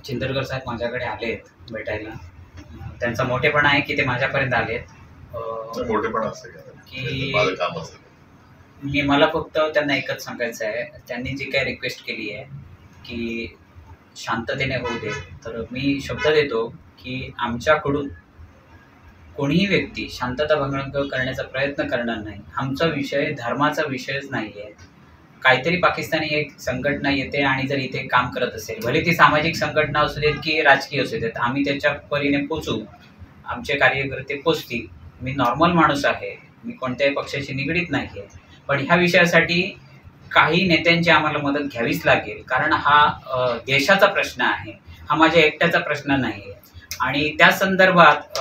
चिंदरकर साहेब माझ्याकडे आलेत भेटायला. त्यांचा मोठेपणा आहे की ते माझ्यापर्यंत आलेत. मोठेपणा असेल की माझं काम असेल. मला फक्त त्यांना एकच सांगायचं आहे, त्यांनी जी काही रिक्वेस्ट केली आहे की शांततेने होऊ दे, तर मी शब्द देतो की आमच्याकडून कोणीही व्यक्ती शांतता भंग करण्याचा प्रयत्न करणार नाही. आमचा विषय धर्माचा विषयच नाही आहे. काहीतरी पाकिस्तानी एक संघटना येते आणि जर इथे काम करत असेल, भले ती सामाजिक संघटना असू देत की राजकीय असू देत, आम्ही त्याच्या परीने पोचू, आमचे कार्यकर्ते पोचतील. मी नॉर्मल माणूस आहे, मी कोणत्याही पक्षाशी निगडीत नाही आहे, पण ह्या विषयासाठी काही नेत्यांची आम्हाला मदत घ्यावीच लागेल, कारण हा देशाचा प्रश्न आहे, हा माझ्या एकट्याचा प्रश्न नाही आहे. आणि त्या संदर्भात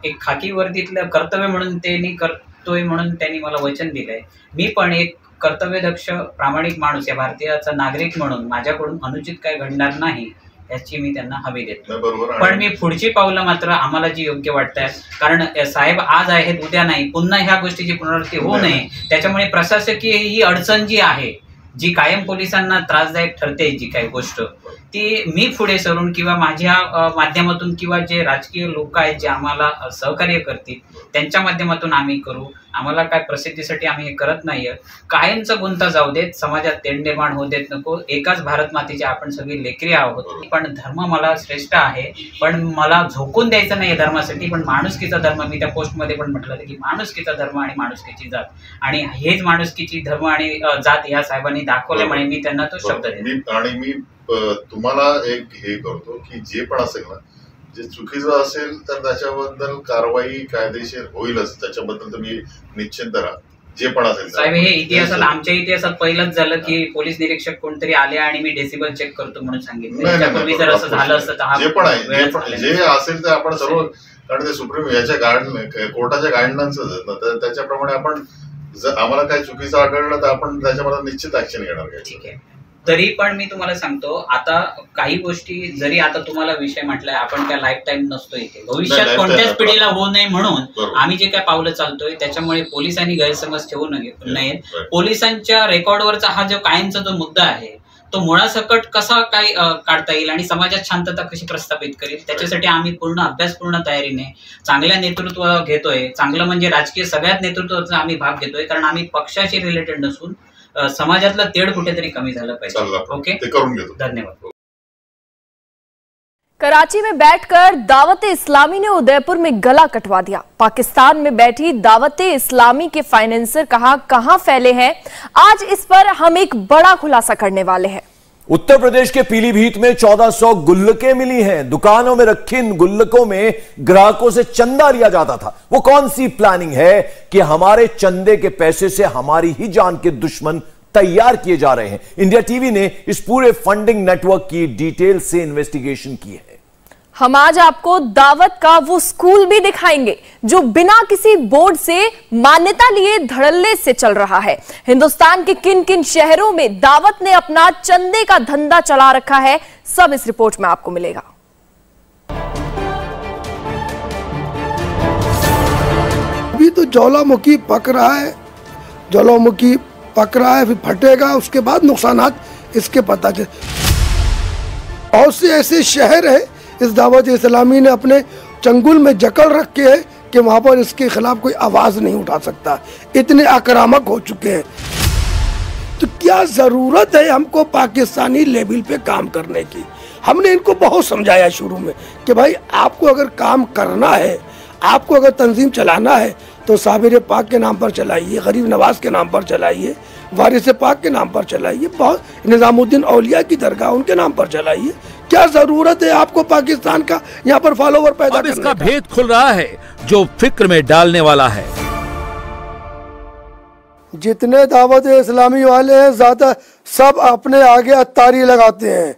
एक खाकी वर्दीतलं कर्तव्य म्हणून त्यांनी करतोय म्हणून त्यांनी मला वचन दिलंय. मी पण एक कर्तव्यदक्ष प्रामाणिक माणूस, या भारतीयाचा नागरिक म्हणून माझ्याकडून अनुचित काय घडणार नाही याची मी त्यांना हमी देतो. पण मी पुढची पावलं मात्र आम्हाला जी योग्य वाटतात, कारण साहेब आज आहेत उद्या नाही, पुन्हा ह्या गोष्टीची पुनरावृत्ती होऊ नये, त्याच्यामुळे प्रशासकीय ही अडचण जी आहे, जी कायम पोलिसांना त्रासदायक ठरते, जी काही गोष्ट ती मी पुढे सरून किंवा माझ्या माध्यमातून किंवा जे राजकीय लोक आहेत जे आम्हाला सहकार्य करतील त्यांच्या माध्यमातून आम्ही करू. आम्हाला काय प्रसिद्धीसाठी आम्ही हे करत नाहीये. कायमचा गुंता जाऊ देत, समाजात तेढ निर्माण होऊ देत नको. एकाच भारत मातेचे आपण सगळी लेकरी आहोत. पण धर्म मला श्रेष्ठ आहे, पण मला झोकून द्यायचं नाही धर्मासाठी, पण माणुसकीचा धर्म. मी त्या पोस्टमध्ये पण म्हटलं की माणुसकीचा धर्म आणि माणुसकीची जात, आणि हेच माणुसकीची धर्म आणि जात या साहेबांनी दाखवल्यामुळे मी त्यांना तो शब्द देतो. आणि मी तुम्हाला एक हे करतो की जे पण असेल ना, जे चुकीचं असेल तर त्याच्याबद्दल कारवाई कायदेशीर होईलच, त्याच्याबद्दल तुम्ही निश्चिंत राहा. जे पण असेल साहेब, हे इतिहासात आमच्या इतिहासात पहिलंच झालं की पोलीस निरीक्षक कोणतरी आले आणि मी डेसिबल चेक करतो म्हणून सांगितलं. त्यापूर्वी जर असं झालं असतं तर जे पण आहे जे असेल ते आपण सर्व, कारण ते सुप्रीम याच्या कोर्टाच्या गाईडलाईन्सच ना, त्याच्याप्रमाणे आपण जर आम्हाला काही चुकीचं आढळलं तर आपण त्याच्यामध्ये निश्चित ऍक्शन घेणार. ठीक आहे. तरी पण मी तुम्हाला सांगतो, आता काही गोष्टी जरी आता तुम्हाला विषय म्हटलाय, आपण त्या लाईफ टाईम नसतो इथे, भविष्यात कोणत्याच पिढीला होऊ नये म्हणून आम्ही जे काय पावलं चालतोय त्याच्यामुळे पोलिसांनी गैरसमज ठेवू नयेत. पोलिसांच्या रेकॉर्डवरचा हा जो कायमचा जो मुद्दा आहे तो मुळासकट कसा काय काढता येईल आणि समाजात शांतता कशी प्रस्थापित करेल, त्याच्यासाठी आम्ही पूर्ण अभ्यासपूर्ण तयारीने चांगल्या नेतृत्व घेतोय. चांगलं म्हणजे राजकीय सगळ्यात नेतृत्वाचा आम्ही भाग घेतोय, कारण आम्ही पक्षाशी रिलेटेड नसून समाजातला तेढ कुठेतरी कमी झालं पाहिजे. ओके, धन्यवाद. कराची में बैठकर दावते इस्लामी ने उदयपुर में गला कटवा दिया। पाकिस्तान में बैठी दावते इस्लामी के फाइनेंसर कहां फैले हैं, आज इस पर हम एक बड़ा खुलासा करने वाले हैं। उत्तर प्रदेश के पीलीभीत में 1400 गुल्लकें मिली हैं। दुकानों में रखी इन गुल्लकों में ग्राहकों से चंदा लिया जाता था। वो कौन सी प्लानिंग है कि हमारे चंदे के पैसे से हमारी ही जान के दुश्मन तैयार किए जा रहे हैं। इंडिया टीवी ने इस पूरे फंडिंग नेटवर्क की डिटेल से इन्वेस्टिगेशन की है। हम आज आपको दावत का वो स्कूल भी दिखाएंगे जो बिना किसी बोर्ड से मान्यता लिए धड़ल्ले से चल रहा है। हिंदुस्तान के किन किन शहरों में दावत ने अपना चंदे का धंधा चला रखा है, सब इस रिपोर्ट में आपको मिलेगा। अभी तो ज्वालामुखी पक रहा है, ज्वालामुखी पक रहा है, फिर फटेगा, उसके बाद नुकसानात इसके पता चले। बहुत से ऐसे शहर है इस दावत इस्लामी ने अपने चंगुल में जकड़ रखे है कि वहां पर इसके खिलाफ कोई आवाज नहीं उठा सकता, इतने आक्रामक हो चुके हैं। तो क्या जरूरत है हमको पाकिस्तानी लेवल पे काम करने की? हमने इनको बहुत समझाया शुरू में कि भाई आपको अगर काम करना है, आपको अगर तंजीम चलाना है तो साबिर पाक के नाम पर चलाइए, गरीब नवाज के नाम पर चलाइए, वारिस पाक के नाम पर चलाइए, बहुत निजामुद्दीन औलिया की दरगाह उनके नाम पर चलाइए। क्या जरूरत है आपको पाकिस्तान का यहाँ पर फॉलोवर पैदा करने का? इसका भेद खुल रहा है जो फिक्र में डालने वाला है। जितने दावत इस्लामी वाले हैं ज्यादा सब अपने आगे अत्तारी लगाते हैं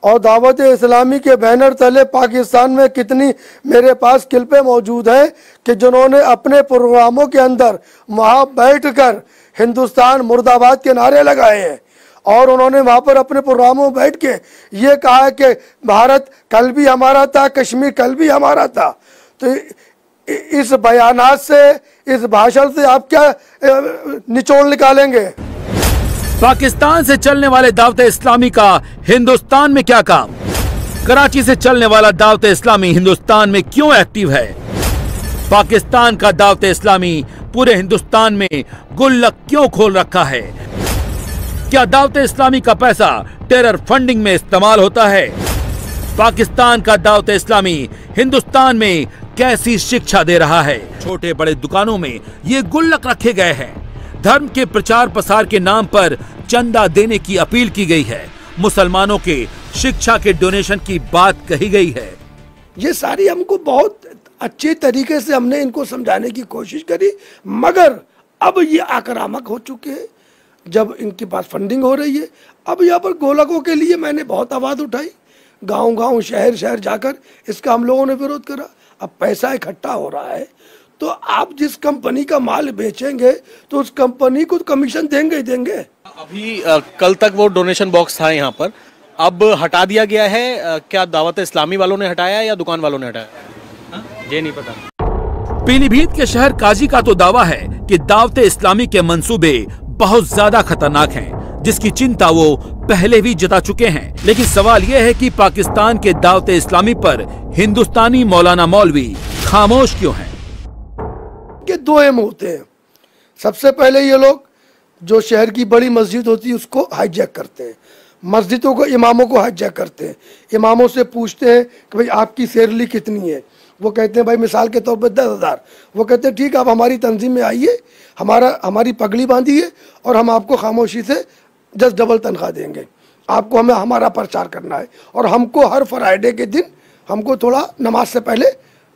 और दावत इस्लामी के बैनर तले पाकिस्तान में कितनी मेरे पास क्लिपें मौजूद हैं कि जिन्होंने अपने प्रोग्रामों के अंदर वहां बैठकर हिंदुस्तान मुर्दाबाद के नारे लगाए हैं और उन्होंने वहां पर अपने प्रोग्रामों में बैठ के ये कहा है कि भारत कल भी हमारा था, कश्मीर कल भी हमारा था। तो इस बयानात से, इस भाषण से आप क्या निचोड़ निकालेंगे? पाकिस्तान से चलने वाले दावत इस्लामी का हिंदुस्तान में क्या काम? कराची से चलने वाला दावत इस्लामी हिंदुस्तान में क्यों एक्टिव है? पाकिस्तान का दावत इस्लामी पूरे हिंदुस्तान में गुल्लक क्यों खोल रखा है? क्या दावत इस्लामी का पैसा टेरर फंडिंग में इस्तेमाल होता है? पाकिस्तान का दावत इस्लामी हिंदुस्तान में कैसी शिक्षा दे रहा है? छोटे बड़े दुकानों में ये गुल्लक रखे गए हैं। धर्म के प्रचार प्रसार के नाम पर चंदा देने की अपील की गई है। मुसलमानों के शिक्षा के डोनेशन की बात कही गई है। ये सारी हमको बहुत अच्छे तरीके से हमने इनको समझाने की कोशिश करी, मगर अब ये आक्रामक हो चुके हैं। जब इनके पास फंडिंग हो रही है, अब यहाँ पर गोलकों के लिए मैंने बहुत आवाज उठाई, गांव गांव शहर शहर जाकर इसका हम लोगों ने विरोध करा। अब पैसा इकट्ठा हो रहा है तो आप जिस कंपनी का माल बेचेंगे तो उस कंपनी को कमीशन देंगे ही देंगे। अभी कल तक वो डोनेशन बॉक्स था यहाँ पर, अब हटा दिया गया है। क्या दावत इस्लामी वालों ने हटाया या दुकान वालों ने हटाया? ये नहीं पता। पीलीभीत के शहर काजी का तो दावा है कि दावत इस्लामी के मंसूबे बहुत ज्यादा खतरनाक हैं, जिसकी चिंता वो पहले भी जता चुके हैं। लेकिन सवाल यह है कि पाकिस्तान के दावत इस्लामी पर हिंदुस्तानी मौलाना मौलवी खामोश क्यों हैं? के दो एम होते हैं। सबसे पहले ये लोग जो शहर की बड़ी मस्जिद होती है उसको हाईजैक करते हैं, मस्जिदों को, इमामों को हाईजैक करते हैं। इमामों से पूछते हैं कि भाई आपकी सैलरी कितनी है? वो कहते हैं भाई मिसाल के तौर पर 10,000। वो कहते हैं ठीक, आप हमारी तंजीम में आइए, हमारी पगड़ी बांधिए और हम आपको खामोशी से 10 डबल तनख्वाह देंगे। आपको हमें हमारा प्रचार करना है और हमको हर फ्राइडे के दिन हमको थोड़ा नमाज से पहले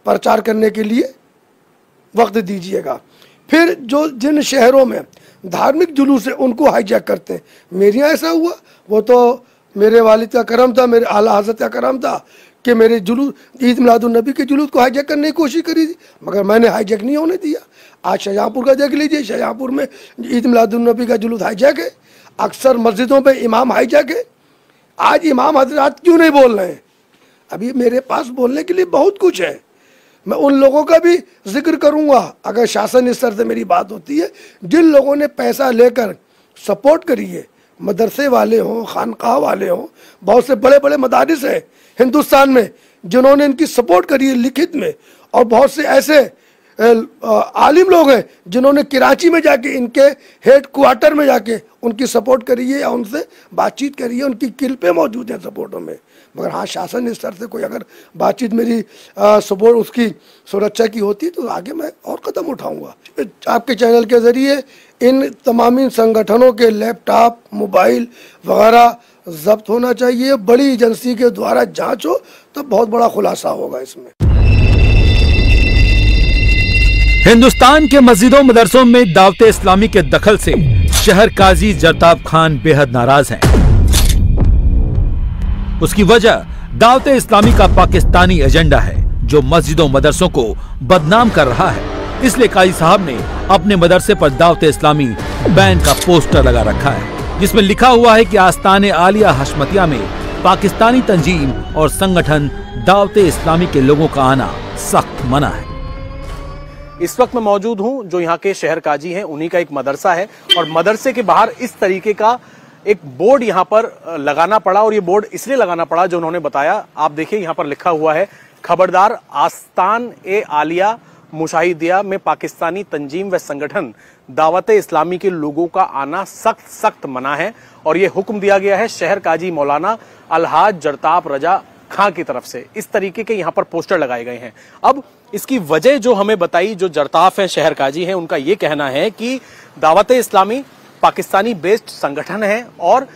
प्रचार करने के लिए वक्त दीजिएगा। फिर जो जिन शहरों में धार्मिक जुलूस है उनको हाईजैक करते हैं। मेरे यहाँ ऐसा हुआ, वो तो मेरे वालिद का करम था, मेरे आला हज़रत का करम था कि मेरे जुलूस ईद मिलादुन नबी के जुलूस को हाईजैक करने की कोशिश करी थी, मगर मैंने हाईजैक नहीं होने दिया। आज शाहजहाँपुर का देख लीजिए, शाहजहाँपुर में ईद मिलादुन नबी का जुलूस हाईजैक है। अक्सर मस्जिदों पे इमाम हाईजैक है। आज इमाम हजरात क्यों नहीं बोल रहे हैं? अभी मेरे पास बोलने के लिए बहुत कुछ है। मैं उन लोगों का भी जिक्र करूंगा अगर शासन स्तर से मेरी बात होती है, जिन लोगों ने पैसा लेकर सपोर्ट करी है, मदरसे वाले हों, खानकाह वाले हों, बहुत से बड़े बड़े मदारिस हैं हिंदुस्तान में जिन्होंने इनकी सपोर्ट करी है लिखित में, और बहुत से ऐसे आलिम लोग हैं जिन्होंने कराची में जाके इनके हेड क्वार्टर में जाके उनकी सपोर्ट करी है या उनसे बातचीत करी है, उनकी किल्पें मौजूद हैं सपोर्टों में। मगर हाँ, शासन स्तर से कोई अगर बातचीत मेरी सपोर्ट उसकी सुरक्षा की होती तो आगे मैं और कदम उठाऊंगा। आपके चैनल के जरिए इन तमामी संगठनों के लैपटॉप, मोबाइल वगैरह जब्त होना चाहिए। बड़ी एजेंसी के द्वारा जांच हो तब बहुत बड़ा खुलासा होगा इसमें। हिंदुस्तान के मस्जिदों मदरसों में दावत इस्लामी के दखल से शहर काजी जरताब खान बेहद नाराज हैं। उसकी वजह दावत इस्लामी का पाकिस्तानी एजेंडा है जो मस्जिदों मदरसों को बदनाम कर रहा है। इसलिए काजी साहब ने अपने मदरसे पर दावत इस्लामी बैन का पोस्टर लगा रखा है, जिसमें लिखा हुआ है कि आस्ताने आलिया हशमतिया में पाकिस्तानी तंजीम और संगठन दावत इस्लामी के लोगों का आना सख्त मना है। इस वक्त मैं मौजूद हूं जो यहाँ के शहर काजी हैं, उन्हीं का एक मदरसा है और मदरसे के बाहर इस तरीके का एक बोर्ड यहाँ पर लगाना पड़ा। और ये बोर्ड इसलिए लगाना पड़ा जो उन्होंने बताया, आप देखिए यहाँ पर लिखा हुआ है, खबरदार, आस्तान ए आलिया मुशाहिदिया में पाकिस्तानी तंजीम व संगठन दावत इस्लामी के लोगों का आना सख्त सख्त मना है। और ये हुक्म दिया गया है शहर काजी मौलाना अलहाज जरताब रजा खां की तरफ से। इस तरीके के यहाँ पर पोस्टर लगाए गए हैं। अब इसकी वजह जो हमें बताई, जो जरताब है, शहर काजी हैं, उनका ये कहना है कि दावत इस्लामी पाकिस्तानी बेस्ड संगठन है और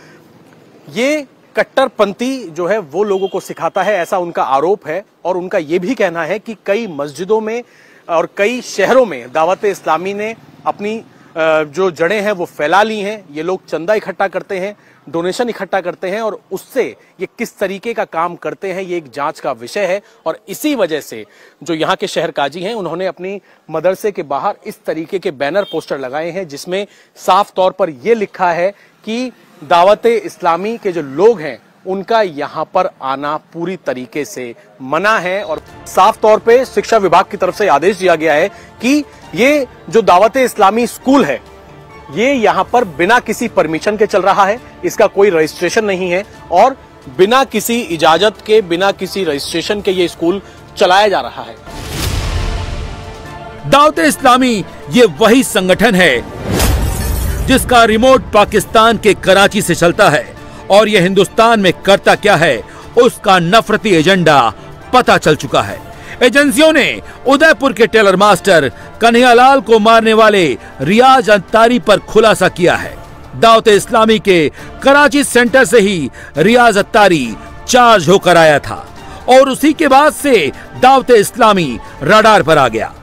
ये कट्टरपंथी जो है वो लोगों को सिखाता है, ऐसा उनका आरोप है। और उनका ये भी कहना है कि कई मस्जिदों में और कई शहरों में दावत इस्लामी ने अपनी जो जड़ें हैं वो फैला ली हैं। ये लोग चंदा इकट्ठा करते हैं, डोनेशन इकट्ठा करते हैं और उससे ये किस तरीके का काम करते हैं ये एक जांच का विषय है। और इसी वजह से जो यहाँ के शहर काजी हैं उन्होंने अपनी मदरसे के बाहर इस तरीके के बैनर पोस्टर लगाए हैं जिसमें साफ तौर पर यह लिखा है कि दावत इस्लामी के जो लोग हैं उनका यहाँ पर आना पूरी तरीके से मना है। और साफ तौर पे शिक्षा विभाग की तरफ से आदेश दिया गया है कि ये जो दावत इस्लामी स्कूल है ये यहाँ पर बिना किसी परमिशन के चल रहा है, इसका कोई रजिस्ट्रेशन नहीं है और बिना किसी इजाजत के, बिना किसी रजिस्ट्रेशन के ये स्कूल चलाया जा रहा है। दावत इस्लामी ये वही संगठन है जिसका रिमोट पाकिस्तान के कराची से चलता है और यह हिंदुस्तान में करता क्या है उसका नफरती एजेंडा पता चल चुका है। एजेंसियों ने उदयपुर के टेलर मास्टर कन्हैयालाल को मारने वाले रियाज अंतारी पर खुलासा किया है। दावत इस्लामी के कराची सेंटर से ही रियाज अंतारी चार्ज होकर आया था और उसी के बाद से दावत इस्लामी रडार पर आ गया।